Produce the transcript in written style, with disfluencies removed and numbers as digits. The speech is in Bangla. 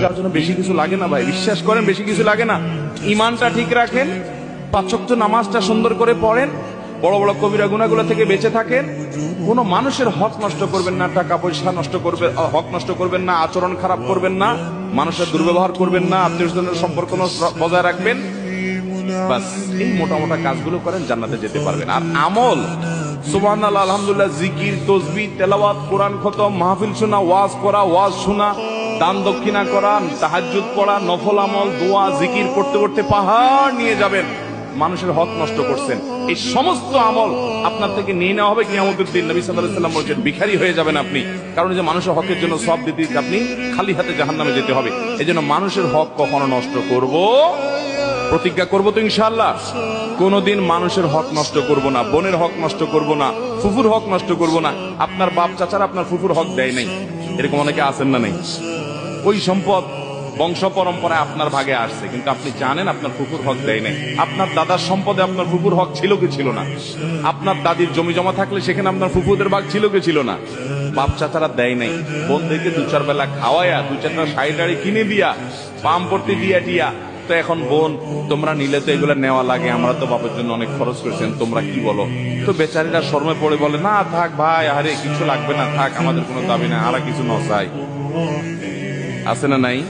যাওয়ার জন্য বেশি কিছু লাগে না ভাই, বিশ্বাস করেন বেশি কিছু লাগে না। ইমানটা ঠিক রাখেন, 5 ওয়াক্ত নামাজটা সুন্দর করে পড়েন, বড় বড় কবিরা গুনাহগুলো থেকে বেঁচে থাকেন, কোনো মানুষের হক নষ্ট করবেন না, টাকা পয়সা নষ্ট করবে, হক নষ্ট করবেন না, আচরণ খারাপ করবেন না, মানুষের দুর্ব্যবহার করবেন না, আত্মীয়স্বজনের সম্পর্ক বজায় রাখবেন। বাস এই মোটা মোটা কাজগুলো করেন, জান্নাতে যেতে পারবেন। আর আমল, সুবহানাল্লাহ, আলহামদুলিল্লাহ, জিকির, তাসবিহ, তেলাওয়াত, কোরআন খতম, মাহফিল শোনা, ওয়াজ করা, ওয়াজ শোনা, দান দক্ষিণা করা, তাহাজ্জুদ পড়া, নফল আমল, দোয়া, জিকির করতে করতে পাহাড় নিয়ে যাবেন। মানুষের হক নষ্ট করছেন, এই সমস্ত আমল আপনার থেকে নিয়ে নেওয়া হবে কিয়ামতের দিন। নবী সাল্লাল্লাহু আলাইহি ওয়াসাল্লাম বলেছেন ভিখারি হয়ে যাবেন আপনি, কারণ যে মানুষের হকের জন্য সব দিতে আপনি খালি হাতে জাহান্নামে যেতে হবে। এজন্য মানুষের হক কখনো নষ্ট করব, প্রতিজ্ঞা করব তো ইনশাআল্লাহ, কোনদিন মানুষের হক নষ্ট করব না, বোনের হক নষ্ট করব না, ফুফুর হক নষ্ট করব না। আপনার বাপ চাচারা আপনার ফুফুর হক দেয় নাই, এরকম অনেকে আছেন না নাই? ওই সম্পদ বংশ পরম্পরায় আপনার ভাগে আসছে, কিন্তু আপনি জানেন আপনার ফুফুর হক দেয় নাই। আপনার দাদার সম্পদে আপনার ফুফুর হক ছিল কি ছিল না? আপনার দাদির জমি জমা থাকলে সেখানে আপনার ফুফুদের ভাগ ছিল কি ছিল না? বাপ চাচারা দেয় নাই, বোনদেরকে 2-4 বেলা খাওয়ায়া, 2-4টা শাড়ি টাড়ি কিনে দিয়া, পাম পড়তে দিয়া টিয়া, তো এখন বোন তোমরা নিলে তো এগুলো নেওয়া লাগে, আমরা তো বাপের জন্য অনেক খরচ করেছেন, তোমরা কি বলো? তো বেচারীরা শর্মে পড়ে বলে, না থাক ভাই, আরে কিছু লাগবে না, থাক, আমাদের কোনো দাবি না, আর কিছু নয়। আছে না নাই?